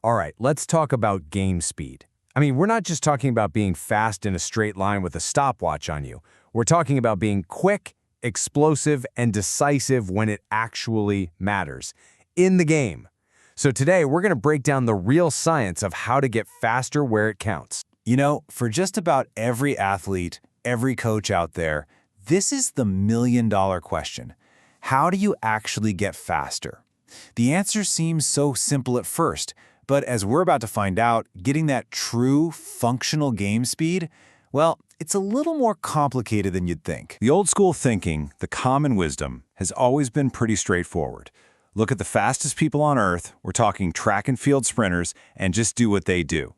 All right, let's talk about game speed. I mean, we're not just talking about being fast in a straight line with a stopwatch on you. We're talking about being quick, explosive, and decisive when it actually matters in the game. So today, we're going to break down the real science of how to get faster where it counts. You know, for just about every athlete, every coach out there, this is the million-dollar question. How do you actually get faster? The answer seems so simple at first, but as we're about to find out, getting that true, functional game speed, well, it's a little more complicated than you'd think. The old school thinking, the common wisdom, has always been pretty straightforward. Look at the fastest people on Earth, we're talking track and field sprinters, and just do what they do.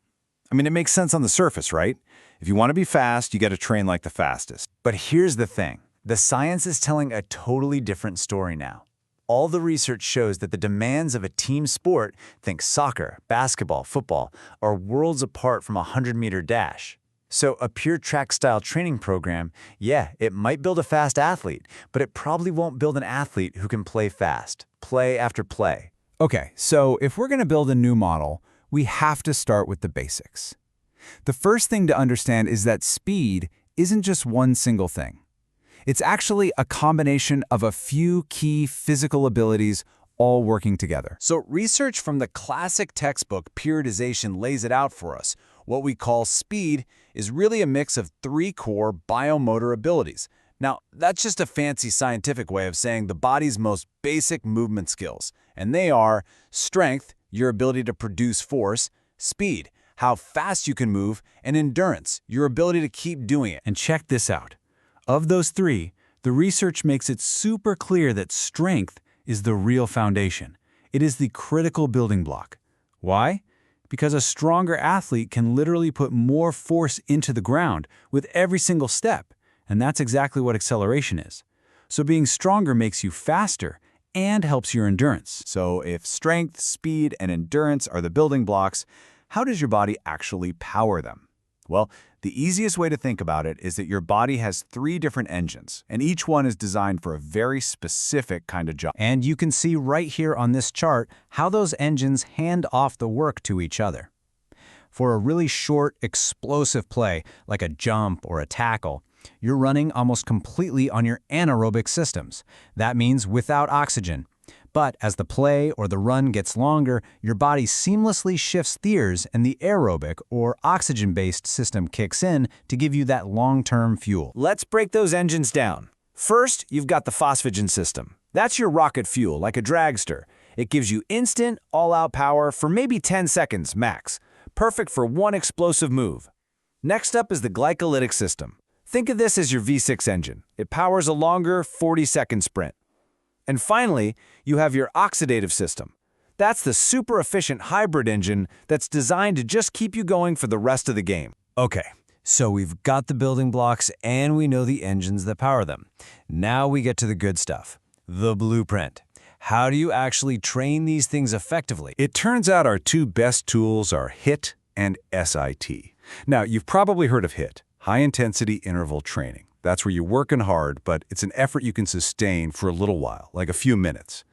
I mean, it makes sense on the surface, right? If you want to be fast, you got to train like the fastest. But here's the thing. The science is telling a totally different story now. All the research shows that the demands of a team sport, think soccer, basketball, football, are worlds apart from a 100-meter dash. So a pure track-style training program, yeah, it might build a fast athlete, but it probably won't build an athlete who can play fast, play after play. Okay, so if we're going to build a new model, we have to start with the basics. The first thing to understand is that speed isn't just one single thing. It's actually a combination of a few key physical abilities all working together. So research from the classic textbook Periodization lays it out for us. What we call speed is really a mix of 3 core biomotor abilities. Now, that's just a fancy scientific way of saying the body's most basic movement skills. And they are strength, your ability to produce force, speed, how fast you can move, and endurance, your ability to keep doing it. And check this out. Of those 3, the research makes it super clear that strength is the real foundation. It is the critical building block. Why? Because a stronger athlete can literally put more force into the ground with every single step, and that's exactly what acceleration is. So being stronger makes you faster and helps your endurance. So if strength, speed, and endurance are the building blocks, how does your body actually power them? Well, the easiest way to think about it is that your body has 3 different engines, and each one is designed for a very specific kind of job. And you can see right here on this chart how those engines hand off the work to each other. For a really short, explosive play, like a jump or a tackle, you're running almost completely on your anaerobic systems. That means without oxygen. But as the play or the run gets longer, your body seamlessly shifts gears and the aerobic or oxygen-based system kicks in to give you that long-term fuel. Let's break those engines down. First, you've got the phosphagen system. That's your rocket fuel, like a dragster. It gives you instant, all-out power for maybe 10 seconds max. Perfect for one explosive move. Next up is the glycolytic system. Think of this as your V6 engine. It powers a longer 40-second sprint. And finally, you have your oxidative system. That's the super efficient hybrid engine that's designed to just keep you going for the rest of the game. Okay, so we've got the building blocks and we know the engines that power them. Now we get to the good stuff, the blueprint. How do you actually train these things effectively? It turns out our 2 best tools are HIIT and SIT. Now, you've probably heard of HIIT, high-intensity interval training. That's where you're working hard, but it's an effort you can sustain for a little while, like a few minutes.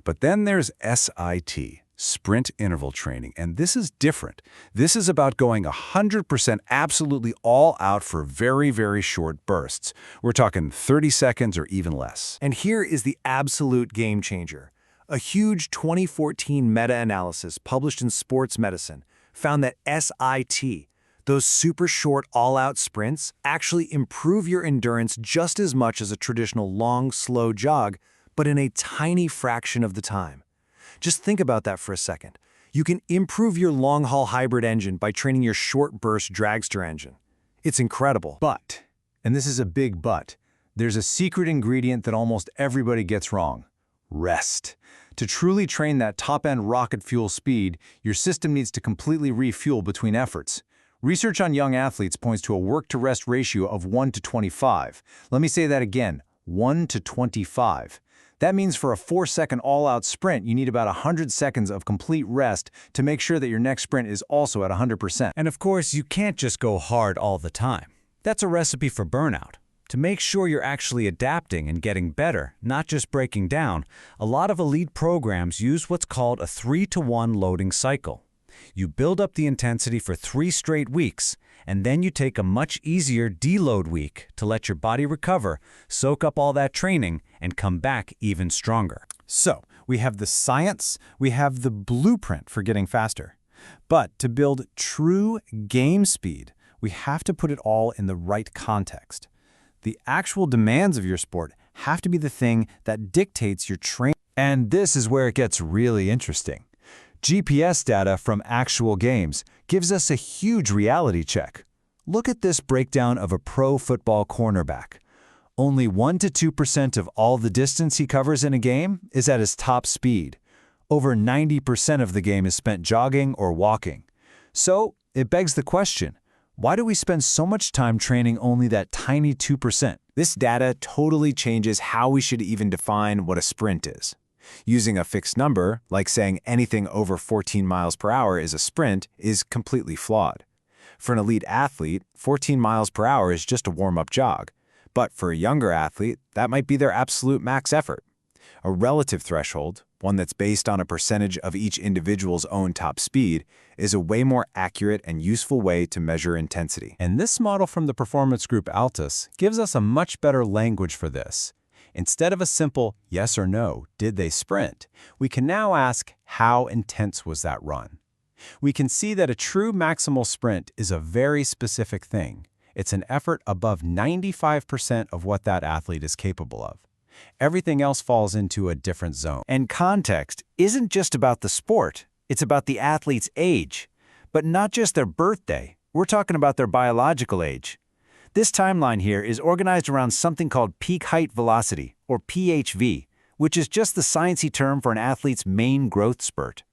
But then there's SIT, sprint interval training, and this is different. This is about going 100% absolutely all out for very, very short bursts. We're talking 30 seconds or even less. And here is the absolute game changer. A huge 2014 meta-analysis published in Sports Medicine found that SIT, those super short all-out sprints, actually improve your endurance just as much as a traditional long, slow jog, but in a tiny fraction of the time. Just think about that for a second. You can improve your long-haul hybrid engine by training your short-burst dragster engine. It's incredible. But, and this is a big but, there's a secret ingredient that almost everybody gets wrong: rest. To truly train that top-end rocket fuel speed, your system needs to completely refuel between efforts. Research on young athletes points to a work-to-rest ratio of 1 to 25. Let me say that again, 1 to 25. That means for a 4-second all-out sprint, you need about 100 seconds of complete rest to make sure that your next sprint is also at 100%. And of course, you can't just go hard all the time. That's a recipe for burnout. To make sure you're actually adapting and getting better, not just breaking down, a lot of elite programs use what's called a 3-to-1 loading cycle. You build up the intensity for 3 straight weeks, and then you take a much easier deload week to let your body recover, soak up all that training, and come back even stronger. So, we have the science, we have the blueprint for getting faster. But to build true game speed, we have to put it all in the right context. The actual demands of your sport have to be the thing that dictates your training. And this is where it gets really interesting. GPS data from actual games gives us a huge reality check. Look at this breakdown of a pro football cornerback. Only 1 to 2% of all the distance he covers in a game is at his top speed. Over 90% of the game is spent jogging or walking. So, it begs the question, why do we spend so much time training only that tiny 2%? This data totally changes how we should even define what a sprint is. Using a fixed number, like saying anything over 14 miles per hour is a sprint, is completely flawed. For an elite athlete, 14 miles per hour is just a warm-up jog. But for a younger athlete, that might be their absolute max effort. A relative threshold, one that's based on a percentage of each individual's own top speed, is a way more accurate and useful way to measure intensity. And this model from the performance group Altus gives us a much better language for this. Instead of a simple yes or no, did they sprint, we can now ask how intense was that run. We can see that a true maximal sprint is a very specific thing. It's an effort above 95% of what that athlete is capable of. Everything else falls into a different zone. And context isn't just about the sport, it's about the athlete's age. But not just their birthday, we're talking about their biological age. This timeline here is organized around something called peak height velocity, or PHV, which is just the sciencey term for an athlete's main growth spurt.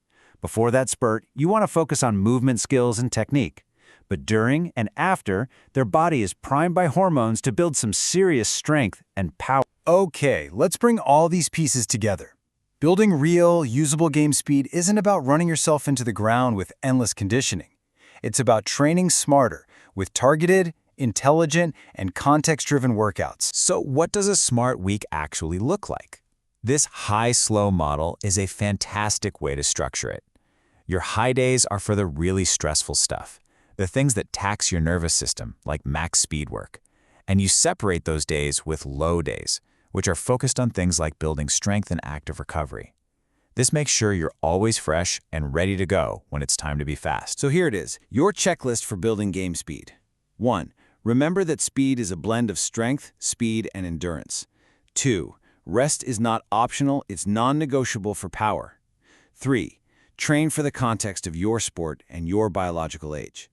Before that spurt, you want to focus on movement skills and technique. But during and after, their body is primed by hormones to build some serious strength and power. Okay, let's bring all these pieces together. Building real, usable game speed isn't about running yourself into the ground with endless conditioning. It's about training smarter, with targeted, intelligent, and context-driven workouts. So what does a smart week actually look like? This high-slow model is a fantastic way to structure it. Your high days are for the really stressful stuff, the things that tax your nervous system, like max speed work. And you separate those days with low days, which are focused on things like building strength and active recovery. This makes sure you're always fresh and ready to go when it's time to be fast. So here it is, your checklist for building game speed. 1. Remember that speed is a blend of strength, speed, and endurance. 2. Rest is not optional, it's non-negotiable for power. 3. Train for the context of your sport and your biological age.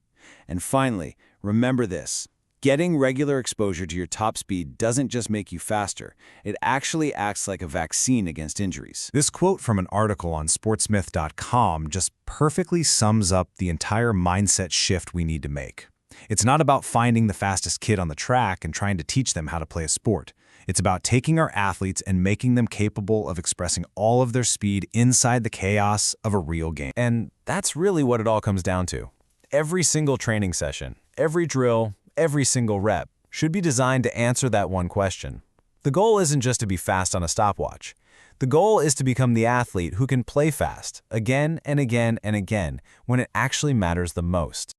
And finally, remember this. Getting regular exposure to your top speed doesn't just make you faster, it actually acts like a vaccine against injuries. This quote from an article on sportsmyth.com just perfectly sums up the entire mindset shift we need to make. It's not about finding the fastest kid on the track and trying to teach them how to play a sport. It's about taking our athletes and making them capable of expressing all of their speed inside the chaos of a real game. And that's really what it all comes down to. Every single training session, every drill, every single rep should be designed to answer that one question. The goal isn't just to be fast on a stopwatch. The goal is to become the athlete who can play fast again and again and again when it actually matters the most.